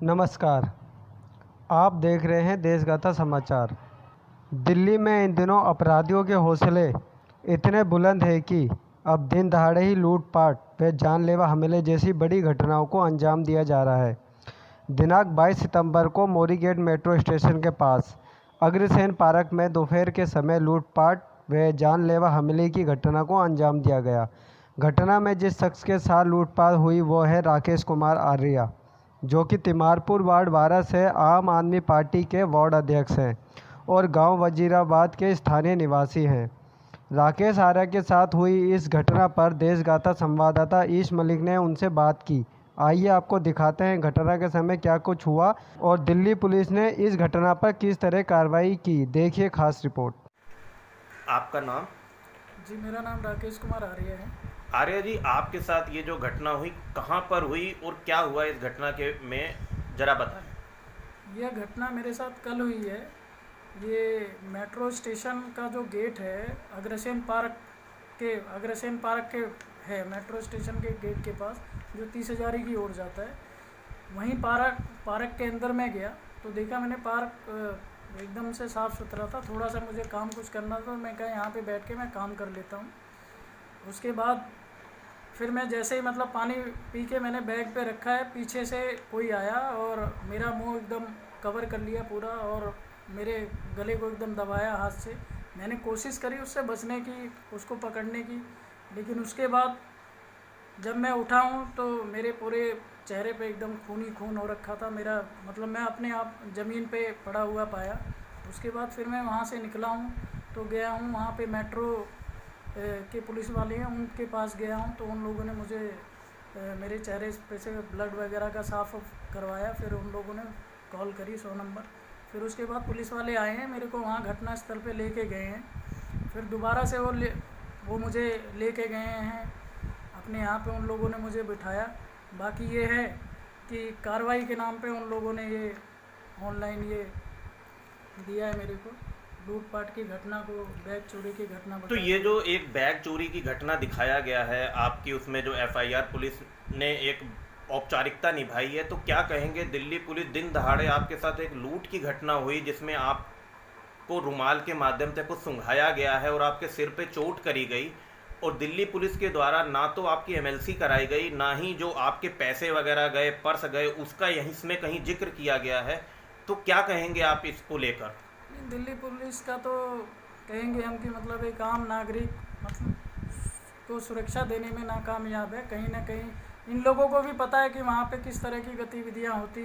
नमस्कार। आप देख रहे हैं देशगाथा समाचार। दिल्ली में इन दिनों अपराधियों के हौसले इतने बुलंद हैं कि अब दिन दहाड़े ही लूटपाट व जानलेवा हमले जैसी बड़ी घटनाओं को अंजाम दिया जा रहा है। दिनांक 22 सितंबर को मोरी गेट मेट्रो स्टेशन के पास अग्रसेन पार्क में दोपहर के समय लूटपाट व जानलेवा हमले की घटना को अंजाम दिया गया। घटना में जिस शख्स के साथ लूटपाट हुई वो है राकेश कुमार आर्या, जो कि तिमारपुर वार्ड 12 से आम आदमी पार्टी के वार्ड अध्यक्ष हैं और गांव वजीराबाद के स्थानीय निवासी हैं। राकेश आर्या के साथ हुई इस घटना पर देशगाथा संवाददाता ईश मलिक ने उनसे बात की। आइए आपको दिखाते हैं घटना के समय क्या कुछ हुआ और दिल्ली पुलिस ने इस घटना पर किस तरह कार्रवाई की। देखिए खास रिपोर्ट। आपका नाम? जी, मेरा नाम राकेश कुमार आर्य है। आर्या जी, आपके साथ ये जो घटना हुई कहाँ पर हुई और क्या हुआ इस घटना के में ज़रा बताएं। यह घटना मेरे साथ कल हुई है। ये मेट्रो स्टेशन का जो गेट है अग्रसेन पार्क के है, मेट्रो स्टेशन के गेट के पास जो 30 हज़ारी की ओर जाता है, वहीं पार्क के अंदर मैं गया तो देखा मैंने पार्क एकदम से साफ़ सुथरा था। थोड़ा सा मुझे काम कुछ करना था, मैं कहा यहाँ पे बैठ के मैं काम कर लेता हूँ। उसके बाद फिर मैं जैसे ही मतलब पानी पी के मैंने बैग पे रखा है, पीछे से कोई आया और मेरा मुंह एकदम कवर कर लिया पूरा और मेरे गले को एकदम दबाया हाथ से। मैंने कोशिश करी उससे बचने की, उसको पकड़ने की, लेकिन उसके बाद जब मैं उठा हूँ तो मेरे पूरे चेहरे पे एकदम खून ही खून हो रखा था। मेरा मतलब मैं अपने आप ज़मीन पे पड़ा हुआ पाया। उसके बाद फिर मैं वहाँ से निकला हूँ तो गया हूँ वहाँ पे मेट्रो के पुलिस वाले हैं उनके पास गया हूँ तो उन लोगों ने मुझे मेरे चेहरे पे से ब्लड वगैरह का साफ़ करवाया। फिर उन लोगों ने कॉल करी 100 नंबर। फिर उसके बाद पुलिस वाले आए हैं, मेरे को वहाँ घटना स्थल पे लेके गए हैं। फिर दोबारा से वो मुझे लेके गए हैं अपने यहाँ पे, उन लोगों ने मुझे बिठाया। बाकी ये है कि कार्रवाई के नाम पे उन लोगों ने ये ऑनलाइन ये दिया है मेरे को, लूटपाट की घटना को, बैग चोरी की घटना। तो ये जो एक बैग चोरी की घटना दिखाया गया है आपकी, उसमें जो एफआईआर पुलिस ने एक औपचारिकता निभाई है, तो क्या कहेंगे दिल्ली पुलिस दिन दहाड़े आपके साथ एक लूट की घटना हुई जिसमें आपको रुमाल के माध्यम से कुछ सूंघाया गया है और आपके सिर पे चोट करी गई और दिल्ली पुलिस के द्वारा ना तो आपकी एमएलसी कराई गई, ना ही जो आपके पैसे वगैरह गए, पर्स गए, उसका यहीं इसमें कहीं जिक्र किया गया है। तो क्या कहेंगे आप इसको लेकर? दिल्ली पुलिस का तो कहेंगे हम कि मतलब एक आम नागरिक मतलब को सुरक्षा देने में नाकामयाब है। कहीं ना कहीं इन लोगों को भी पता है कि वहाँ पे किस तरह की गतिविधियाँ होती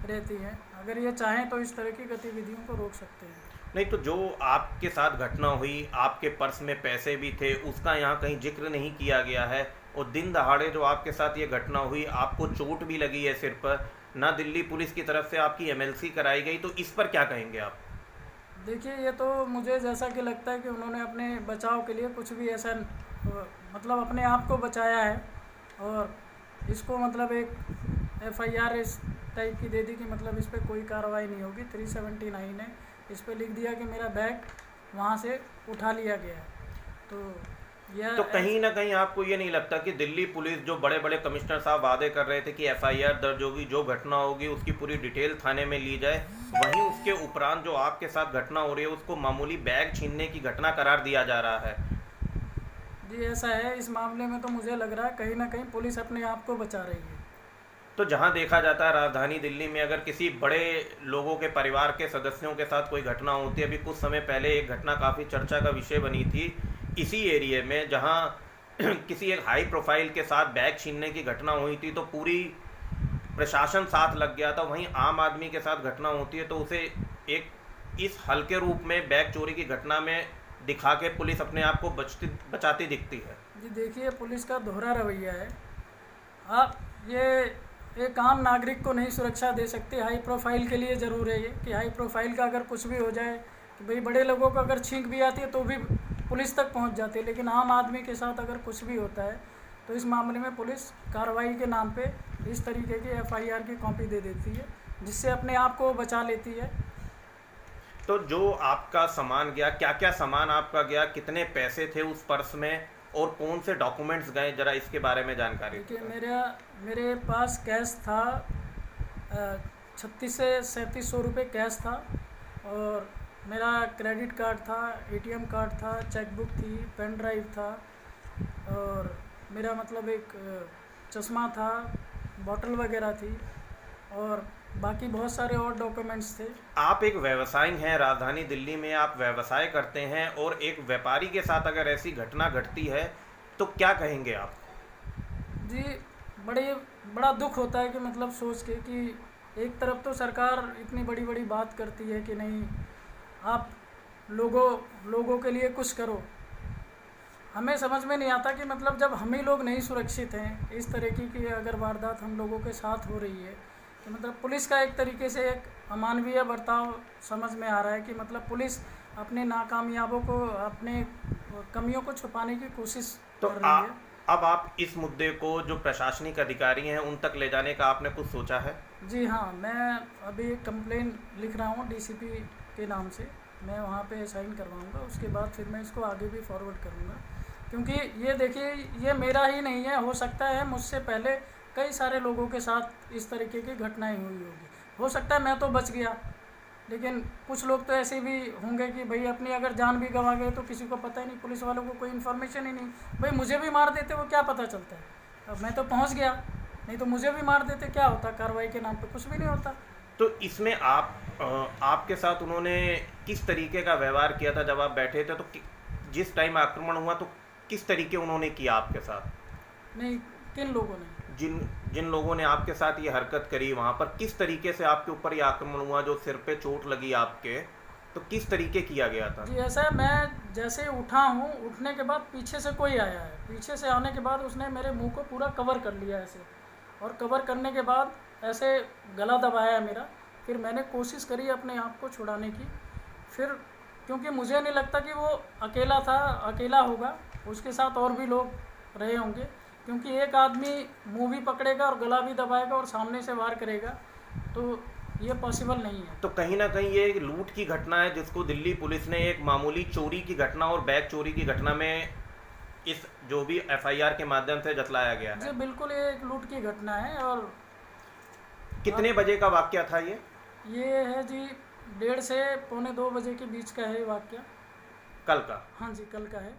रहती हैं। अगर ये चाहें तो इस तरह की गतिविधियों को रोक सकते हैं। नहीं तो जो आपके साथ घटना हुई, आपके पर्स में पैसे भी थे, उसका यहाँ कहीं जिक्र नहीं किया गया है और दिन दहाड़े जो आपके साथ ये घटना हुई, आपको चोट भी लगी है सिर पर, ना दिल्ली पुलिस की तरफ से आपकी एमएलसी कराई गई, तो इस पर क्या कहेंगे आप? देखिए, ये तो मुझे जैसा कि लगता है कि उन्होंने अपने बचाव के लिए कुछ भी ऐसा मतलब अपने आप को बचाया है और इसको मतलब एक एफआईआर इस टाइप की दे दी कि मतलब इस पर कोई कार्रवाई नहीं होगी। 379 है, इस पर लिख दिया कि मेरा बैग वहाँ से उठा लिया गया है। तो कहीं ना कहीं आपको ये नहीं लगता कि दिल्ली पुलिस, जो बड़े बड़े कमिश्नर साहब वादे कर रहे थे कि एफआईआर दर्ज होगी, जो घटना होगी उसकी पूरी डिटेल थाने में ली जाए, वहीं उसके उपरांत जो आपके साथ घटना हो रही है उसको मामूली बैग छीनने की घटना करार दिया जा रहा है? जी, ऐसा है। इस मामले में तो मुझे लग रहा है कहीं ना कहीं पुलिस अपने आप को बचा रही है। तो जहां देखा जाता है राजधानी दिल्ली में, अगर किसी बड़े लोगों के परिवार के सदस्यों के साथ कोई घटना होती है, अभी कुछ समय पहले एक घटना काफ़ी चर्चा का विषय बनी थी इसी एरिए में, जहां किसी एक हाई प्रोफाइल के साथ बैग छीनने की घटना हुई थी, तो पूरी प्रशासन साथ लग गया था। वहीं आम आदमी के साथ घटना होती है तो उसे एक इस हल्के रूप में बैग चोरी की घटना में दिखा के पुलिस अपने आप को बचाती दिखती है। जी देखिए, पुलिस का दोहरा रवैया है। आप ये एक आम नागरिक को नहीं सुरक्षा दे सकते। हाई प्रोफाइल के लिए ज़रूर है ये कि हाई प्रोफाइल का अगर कुछ भी हो जाए कि भाई बड़े लोगों को अगर छींक भी आती है तो भी पुलिस तक पहुंच जाती है, लेकिन आम आदमी के साथ अगर कुछ भी होता है तो इस मामले में पुलिस कार्रवाई के नाम पे इस तरीके की एफआईआर की कॉपी दे देती है, जिससे अपने आप को बचा लेती है। तो जो आपका सामान गया, क्या क्या सामान आपका गया, कितने पैसे थे उस पर्स में और कौन से डॉक्यूमेंट्स गए, जरा इसके बारे में जानकारी? देखिए, मेरे पास कैश था 36 से 3700 रुपये कैश था, और मेरा क्रेडिट कार्ड था, एटीएम कार्ड था, चेकबुक थी, पेन ड्राइव था, और मेरा मतलब एक चश्मा था, बॉटल वगैरह थी, और बाकी बहुत सारे और डॉक्यूमेंट्स थे। आप एक व्यवसायी हैं, राजधानी दिल्ली में आप व्यवसाय करते हैं, और एक व्यापारी के साथ अगर ऐसी घटना घटती है तो क्या कहेंगे आप? जी, बड़ा दुख होता है कि मतलब सोच के कि एक तरफ तो सरकार इतनी बड़ी बड़ी बात करती है कि नहीं, आप लोगों के लिए कुछ करो। हमें समझ में नहीं आता कि मतलब जब हम ही लोग नहीं सुरक्षित हैं, इस तरीके की अगर वारदात हम लोगों के साथ हो रही है, तो मतलब पुलिस का एक तरीके से एक अमानवीय बर्ताव समझ में आ रहा है कि मतलब पुलिस अपने नाकामयाबों को, अपने कमियों को छुपाने की कोशिश तो कर रही है। अब आप इस मुद्दे को जो प्रशासनिक अधिकारी हैं उन तक ले जाने का आपने कुछ सोचा है? जी हाँ, मैं अभी एक कंप्लेन लिख रहा हूँ डीसीपी के नाम से। मैं वहाँ पे साइन करवाऊँगा, उसके बाद फिर मैं इसको आगे भी फॉरवर्ड करूँगा, क्योंकि ये देखिए, ये मेरा ही नहीं है, हो सकता है मुझसे पहले कई सारे लोगों के साथ इस तरीके की घटनाएं हुई होगी। हो सकता है मैं तो बच गया, लेकिन कुछ लोग तो ऐसे भी होंगे कि भाई अपनी अगर जान भी गंवा गए तो किसी को पता ही नहीं, पुलिस वालों को कोई इन्फॉर्मेशन ही नहीं। भाई मुझे भी मार देते, वो क्या पता चलता है, अब मैं तो पहुंच गया, नहीं तो मुझे भी मार देते, क्या होता, कार्रवाई के नाम पे कुछ भी नहीं होता। तो इसमें आपके साथ उन्होंने किस तरीके का व्यवहार किया था जब आप बैठे थे? तो जिस टाइम आक्रमण हुआ तो किस तरीके उन्होंने किया आपके साथ? नहीं, किन लोगों ने? जिन जिन लोगों ने आपके साथ ये हरकत करी, वहाँ पर किस तरीके से आपके ऊपर ये आक्रमण हुआ? जो सिर पे चोट लगी आपके, तो किस तरीके किया गया था? जी ऐसा है, मैं जैसे उठा हूँ, उठने के बाद पीछे से कोई आया है, पीछे से आने के बाद उसने मेरे मुंह को पूरा कवर कर लिया ऐसे, और कवर करने के बाद ऐसे गला दबाया मेरा। फिर मैंने कोशिश करी अपने आप को छुड़ाने की, फिर क्योंकि मुझे नहीं लगता कि वो अकेला था, अकेला होगा, उसके साथ और भी लोग रहे होंगे, क्योंकि एक आदमी मुंह भी पकड़ेगा और गला भी दबाएगा और सामने से वार करेगा, तो ये पॉसिबल नहीं है। तो कहीं ना कहीं ये एक लूट की घटना है जिसको दिल्ली पुलिस ने एक मामूली चोरी की घटना और बैग चोरी की घटना में इस जो भी एफआईआर के माध्यम से जतलाया गया जी है। बिल्कुल, ये एक लूट की घटना है। और कितने बजे का वाकया था ये है जी 1:30 से 1:45 बजे के बीच का है वाकया। कल का? हाँ जी, कल का है।